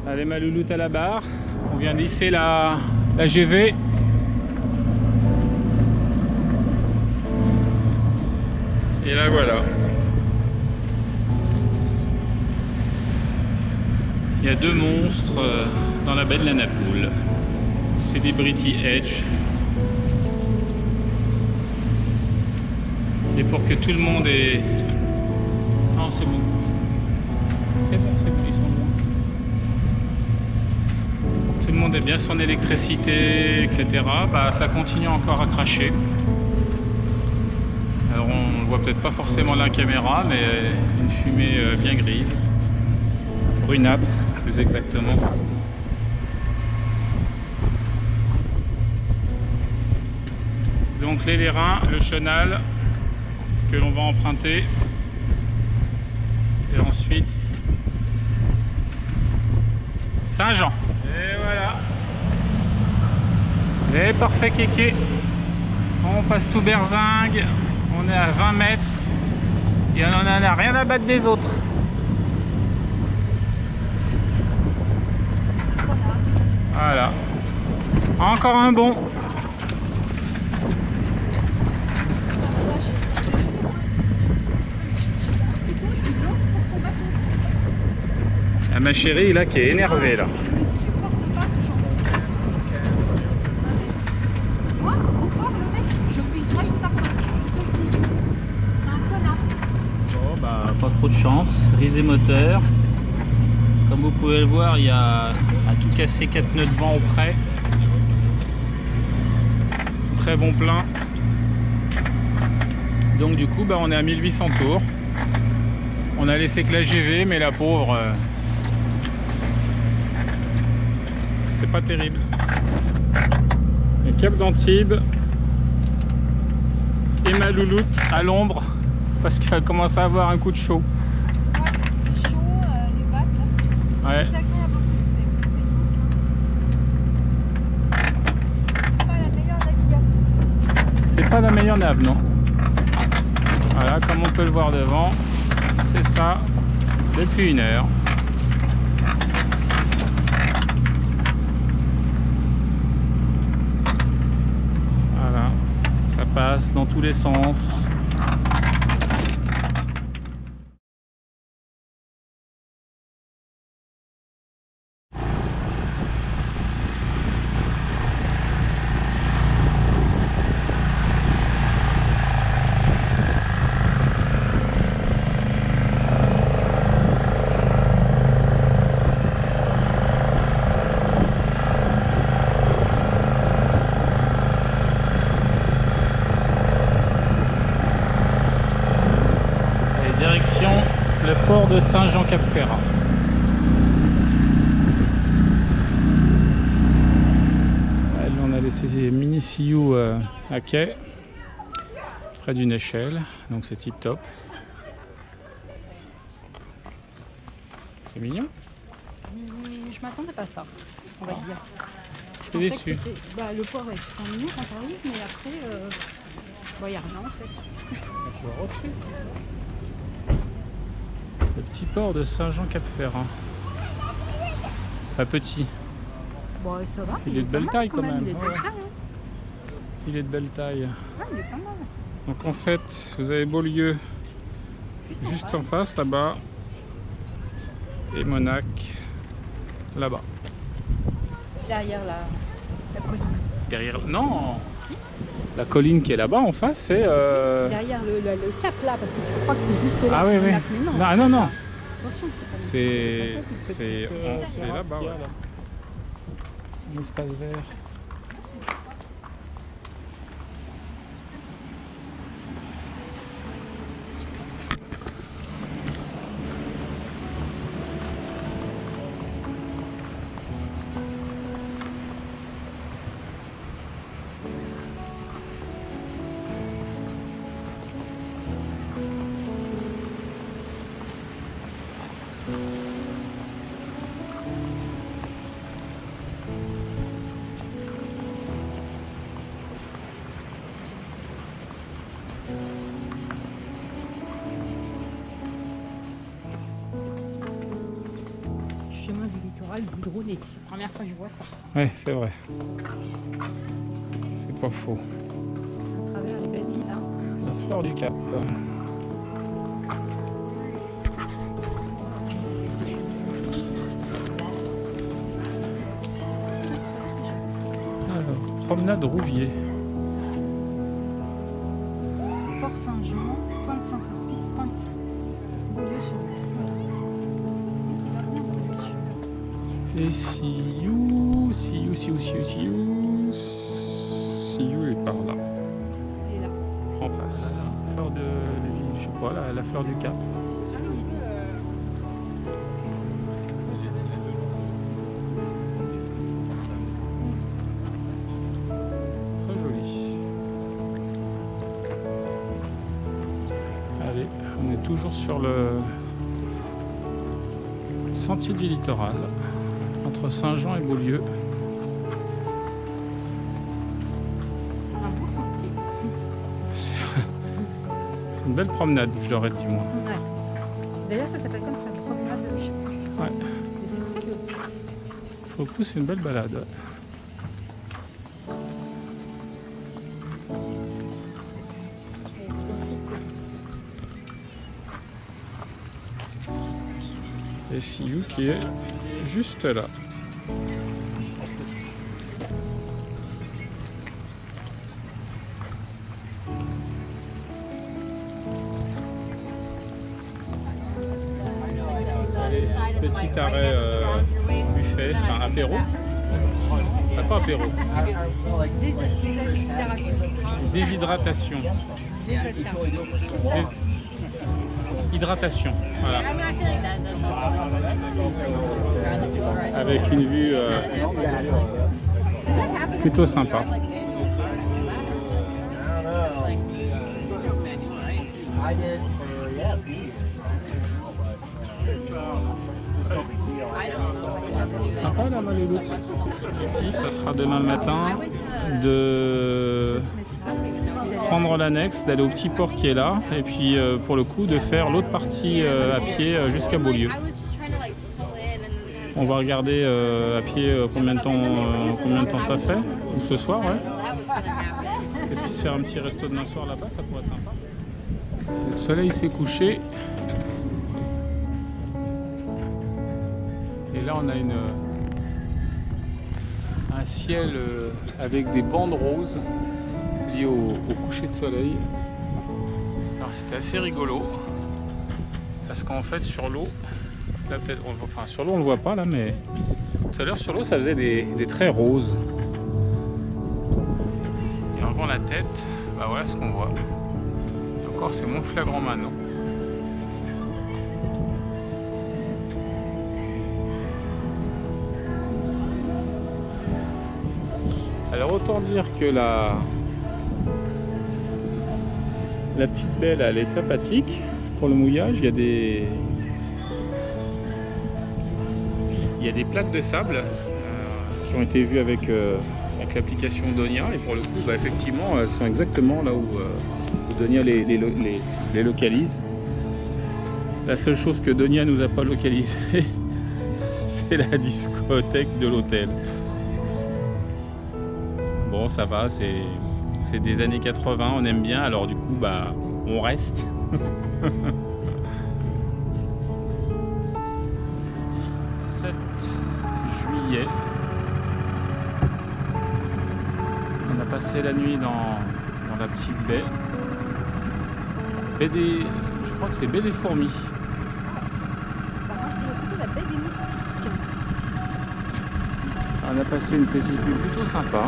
Allez, ma louloute à la barre. On vient d'hisser la GV. Et là voilà. Il y a deux monstres dans la baie de la Napoule. Celebrity Edge. Et pour que tout le monde ait... Non, c'est bon. C'est bon, ils sont loin. Tout le monde ait bien son électricité, etc. Bah, ça continue encore à cracher. Alors on ne voit peut-être pas forcément la caméra, mais une fumée bien grise. Brunâtre, plus exactement. Donc les Lérins, le chenal que l'on va emprunter. Et ensuite Saint-Jean. Et voilà. Et parfait kéké. On passe tout berzingue. On est à 20 mètres. Et on en a rien à battre des autres. Voilà. Encore un bon. Ah, ma chérie là qui est énervée là. Je ne supporte pas ce genre de... Moi, encore le mec, je lui graille sa pote. C'est un connard. Bon bah pas trop de chance. Risé moteur. Comme vous pouvez le voir, il y a à tout casser 4 nœuds de vent auprès. Très bon plein. Donc du coup bah, on est à 1800 tours. On a laissé que la GV, mais la pauvre c'est pas terrible. Et Cap d'Antibes et ma louloute à l'ombre parce qu'elle commence à avoir un coup de chaud. Ouais, c'est chaud, les bacs, là, c'est Ouais. agréable aussi, c'est pas la meilleure navigation. C'est pas la meilleure nav, non. Voilà, comme on peut le voir devant, c'est ça depuis 1 heure. Voilà, ça passe dans tous les sens. Direction le port de Saint-Jean-Cap-Ferrat. On a laissé mini Sioux à quai, près d'une échelle, donc c'est tip top. C'est mignon. Je m'attendais pas à ça, on va dire. Je suis déçu. Le port est super mignon quand on arrive, mais après, il n'y a rien en fait. Tu vas au-dessus. Le petit port de Saint-Jean-Cap-Ferrat. Pas petit. Bon, ça va. Il est de belle taille quand même. Il est de belle taille. Il est de belle taille. Ouais, il est pas mal. Donc en fait, vous avez Beaulieu juste en face là-bas et Monac là-bas. Derrière la colline. Derrière, non, Si. la colline qui est là-bas en face, c'est. Derrière le cap là, parce que tu crois que c'est juste là. Ah oui, oui. Monac, mais non. Non, non, non. Attention, c'est pas C'est là-bas. Ouais. Un espace vert. vois le goudronné. C'est la première fois que je vois ça. Ouais, c'est vrai. C'est pas faux. À travers les belles villas. La fleur du Cap. Alors, promenade Rouvier. Port Saint-Jean, Pointe Saint-Hospice, Pointe Beaulieu-sur-Mer. Et Sioux est par là, Et là. en face. Fleur de, je sais pas, la fleur du Cap. Très joli. Allez, on est toujours sur le sentier du littoral, entre Saint-Jean et Beaulieu. Un beau sentier. Une belle promenade, je l'aurais dit moi. Ouais, c'est ça. D'ailleurs, ça s'appelle comme ça, promenade de chemin. Ouais. Mais c'est tout le- Pour le coup, c'est une belle balade. Et Sioux qui est juste là. Petit arrêt buffet, enfin apéro. Ah, pas apéro. Déshydratation. Hydratation. Voilà. Avec une vue plutôt sympa. Sympa la Malélo. Ça sera demain matin de prendre l'annexe, d'aller au petit port qui est là, et puis pour le coup de faire l'autre partie à pied jusqu'à Beaulieu. On va regarder à pied combien de temps ça fait, ou ce soir, ouais. Et puis se faire un petit resto demain soir là-bas, ça pourrait être sympa. Le soleil s'est couché. Et là on a un ciel avec des bandes roses liées au coucher de soleil. Alors c'était assez rigolo parce qu'en fait sur l'eau, là peut-être, enfin sur l'eau on le voit pas là, mais tout à l'heure sur l'eau ça faisait des traits roses. Et en levant la tête, bah voilà ce qu'on voit. Et encore c'est moins flagrant maintenant. Alors autant dire que la petite belle elle est sympathique pour le mouillage. Il y a des plaques de sable qui ont été vues avec l'application Donia, et pour le coup bah, effectivement elles sont exactement là où Donia les localise. La seule chose que Donia nous a pas localisé c'est la discothèque de l'hôtel. Bon, ça va, c'est des années 80, on aime bien, alors du coup, bah, on reste. 7 juillet. On a passé la nuit dans la petite baie. Je crois que c'est baie des Fourmis. La baie des Mystiques. On a passé une petite nuit plutôt sympa.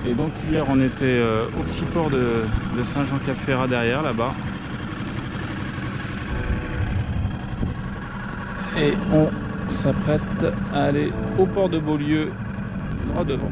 Et donc hier on était au petit port de Saint-Jean-Cap-Ferrat derrière là-bas. Et on s'apprête à aller au port de Beaulieu droit devant.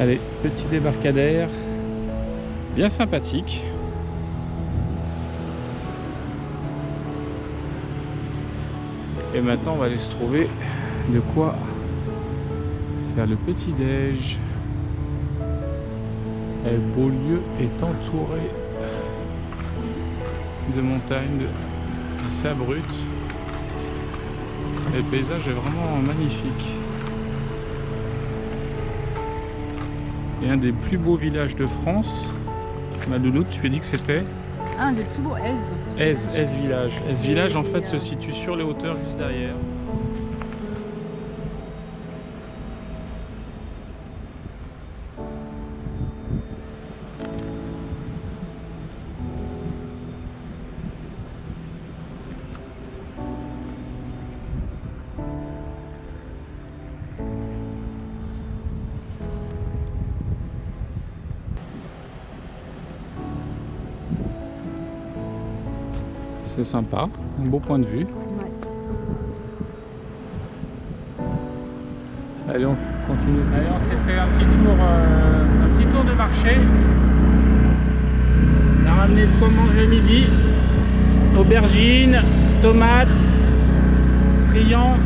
Allez, petit débarcadère, bien sympathique. Et maintenant, on va aller se trouver de quoi faire le petit déj. Et Beaulieu est entouré de montagnes assez abruptes. Le paysage est vraiment magnifique. Et un des plus beaux villages de France. Ma louloute, tu as dit que c'était Un des plus beaux Aise village. Aise village en fait se situe sur les hauteurs juste derrière. C'est sympa, un beau point de vue. Ouais. Allez, on continue. Allez, on s'est fait un petit tour de marché. On a ramené de quoi manger midi. Aubergines, tomates, friands,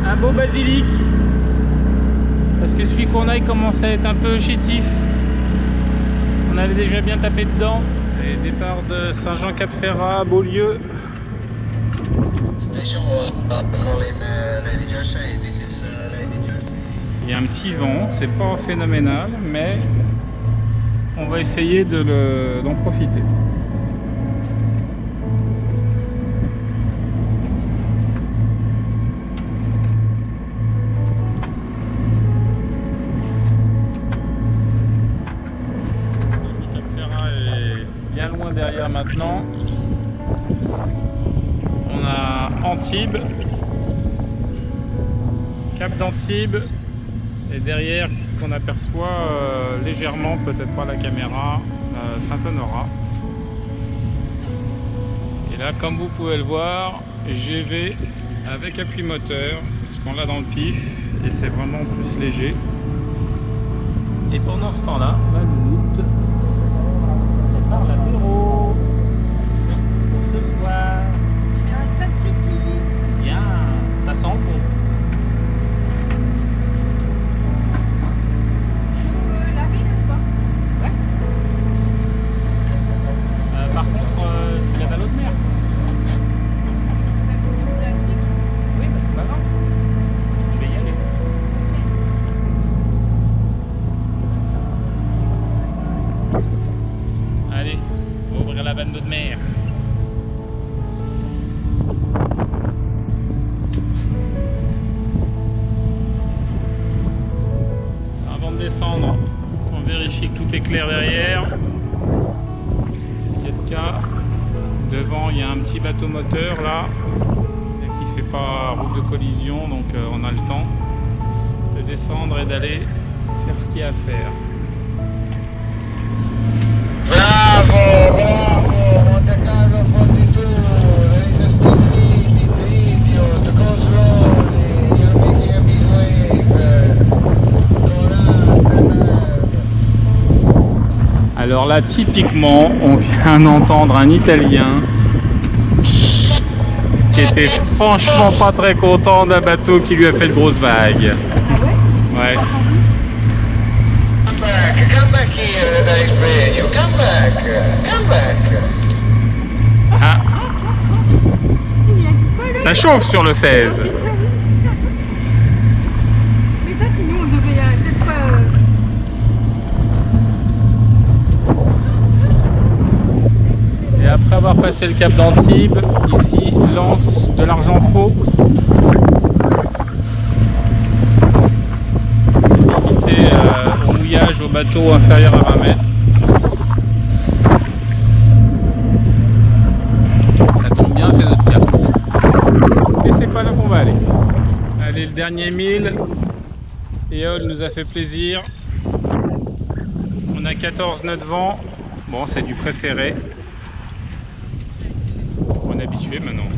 un beau basilic. Parce que celui qu'on a, il commençait à être un peu chétif. On avait déjà bien tapé dedans. Et départ de Saint-Jean-Cap-Ferrat, Beaulieu. Il y a un petit vent, c'est pas phénoménal, mais on va essayer d'en profiter. Loin derrière maintenant, on a Antibes, Cap d'Antibes, et derrière qu'on aperçoit légèrement, peut-être pas la caméra, Saint-Honorat. Et là, comme vous pouvez le voir, GV avec appui moteur, parce qu'on l'a dans le pif et c'est vraiment plus léger. Et pendant ce temps-là, ma louloute prépare l'apéro pour ce soir. Un tzatziki. Bien, ça sent bon. Je peux laver ou pas? Ouais. Par contre, tu laves à l'eau de mer. Il faut que j'ouvre la truc. Oui, bah c'est pas grave. Je vais y aller. Allez, on va ouvrir la vanne d'eau de mer. Avant de descendre, on vérifie que tout est clair derrière. Ce qui est le cas. Devant, il y a un petit bateau moteur là, qui fait pas route de collision, donc on a le temps de descendre et d'aller faire ce qu'il y a à faire. Bravo, Monte Carlo Fortitudo, there is a speed limit, idiot, go slowly, you're making a big wave. Alors là, typiquement, on vient d'entendre un Italien qui était franchement pas très content d'un bateau qui lui a fait de grosses vagues. Ah ouais? Ouais. Come back here and I explain you, come back. Ah, Il a dit quoi là? ça chauffe sur le 16. Mais toi, sinon on devait à chaque fois. Et après avoir passé le cap d'Antibes, ici, lance de l'argent faux. Limité au mouillage au bateau inférieur à 20 mètres. Ça tombe bien, c'est notre cap. Et c'est pas là qu'on va aller. Allez, le dernier 1000. Éole nous a fait plaisir. On a 14 nœuds de vent. Bon, c'est du pré-serré. On est habitué maintenant.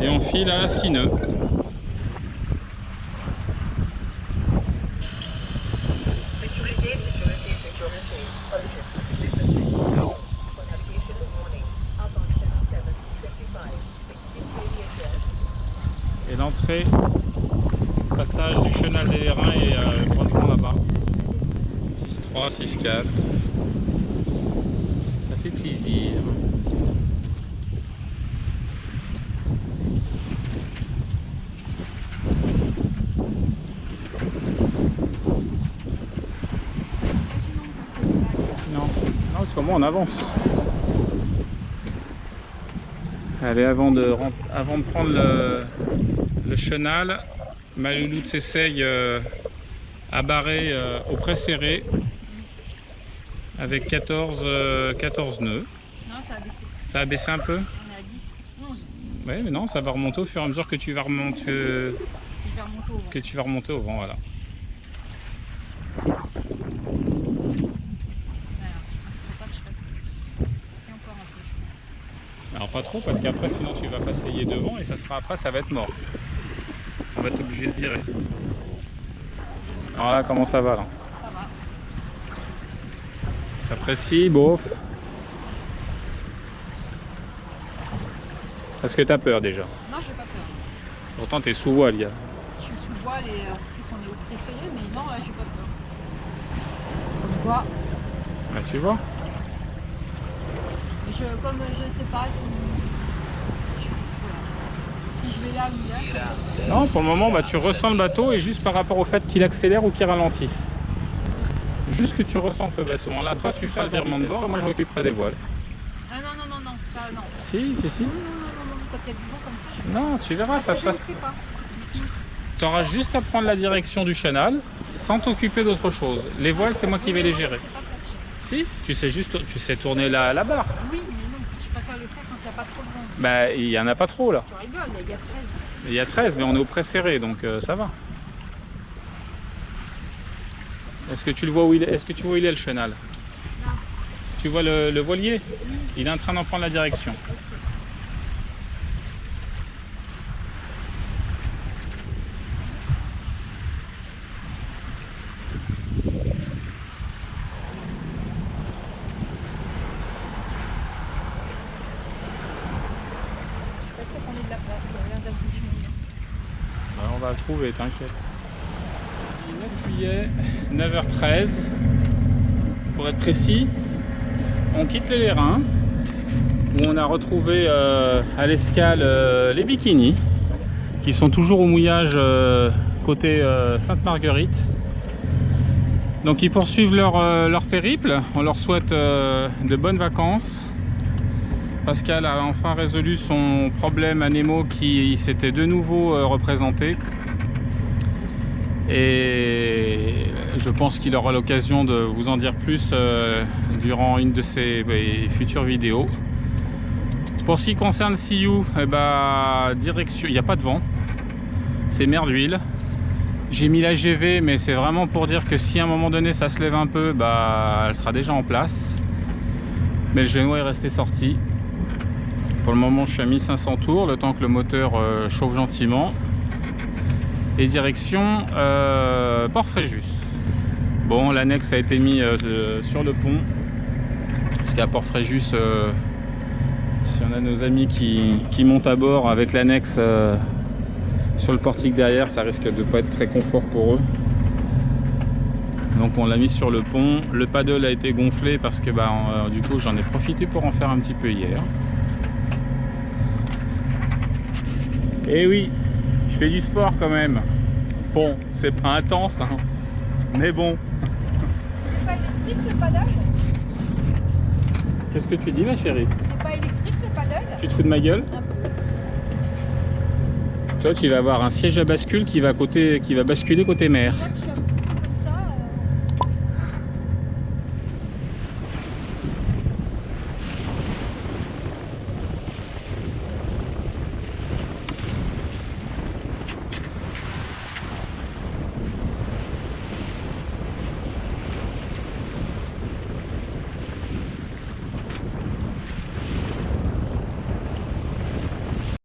Et on file à 6 nœuds. montrer le passage du chenal des Lérins et grandement là-bas. 6-3, 6-4. Ça fait plaisir. Non, parce qu'au moins on avance. Allez, avant de prendre le chenal, Malouloute s'essaye à barrer au près serré avec 14 nœuds. Non, ça a baissé. Ça a baissé un peu? On est à 10. Non, Oui, mais non, ça va remonter au fur et à mesure que tu vas remonter, je vais remonter au vent. que tu vas remonter au vent, voilà. Voilà. Il ne faut pas que je fasse plus. C'est encore un peu chaud. Alors pas trop, parce qu'après sinon tu vas passer devant et ça sera après, ça va être mort. On va être obligé de virer. Alors là, comment ça va là? Ça va. T'apprécies, bof? Est-ce que t'as peur déjà? Non, j'ai pas peur. Pourtant t'es sous voile, gars. Je suis sous voile et en plus on est au pré-serré, mais non, là j'ai pas peur. Comme quoi, Ah, tu vois? comme je sais pas si je vais là ou là. Non, pour le moment, bah, tu ressens le bateau et juste par rapport au fait qu'il accélère ou qu'il ralentisse. Juste que tu ressens que à ce moment-là, toi tu feras le virement de bord, moi je m'occuperai des voiles. Ah non, ça non. Si. Non, quand il y a du vent comme ça, je Non, tu verras, ça se je passe. ne sais pas. Tu auras juste à prendre la direction du chenal sans t'occuper d'autre chose. Les voiles, c'est moi qui vais les gérer. C'est pas facile. Si, tu sais tourner la barre. Oui, mais non, je préfère le faire quand il n'y a pas trop de vent. Bah, il n'y en a pas trop là. Tu rigoles, il y a 13. Il y a 13, mais on est au près serré, donc ça va. Est-ce que tu le vois où il est? Est-ce que tu vois où il est le chenal? Non. Tu vois le voilier? Oui. Il est en train d'en prendre la direction. Je suis pas sûre qu'on ait de la place, il y a l'air d'avoir du monde. Ouais, on va le trouver, t'inquiète. 9 juillet, 9h13. Pour être précis, on quitte les Lérins, où on a retrouvé à l'escale les bikinis, qui sont toujours au mouillage côté Sainte-Marguerite. Donc ils poursuivent leur périple, on leur souhaite de bonnes vacances. Pascal a enfin résolu son problème à Nemo qui s'était de nouveau représenté. Et je pense qu'il aura l'occasion de vous en dire plus durant une de ses futures vidéos. Pour ce qui concerne See You, direction, il n'y a pas de vent, c'est mer d'huile. J'ai mis la GV, mais c'est vraiment pour dire que si à un moment donné ça se lève un peu, elle sera déjà en place. Mais le génois est resté sorti. Pour le moment, je suis à 1500 tours, le temps que le moteur chauffe gentiment. Et direction Port-Fréjus. Bon, l'annexe a été mis sur le pont. Parce qu'à Port-Fréjus, si on a nos amis qui montent à bord avec l'annexe sur le portique derrière, ça risque de ne pas être très confort pour eux. Donc on l'a mis sur le pont. Le paddle a été gonflé parce que du coup j'en ai profité pour en faire un petit peu hier. Et oui, je fais du sport quand même. Bon, c'est pas intense, hein, mais bon. C'est pas électrique le paddle? Qu'est-ce que tu dis, ma chérie? C'est pas électrique le paddle? Tu te fous de ma gueule? Un peu. Toi, tu vas avoir un siège à bascule qui va basculer côté mer. C'est ça que je suis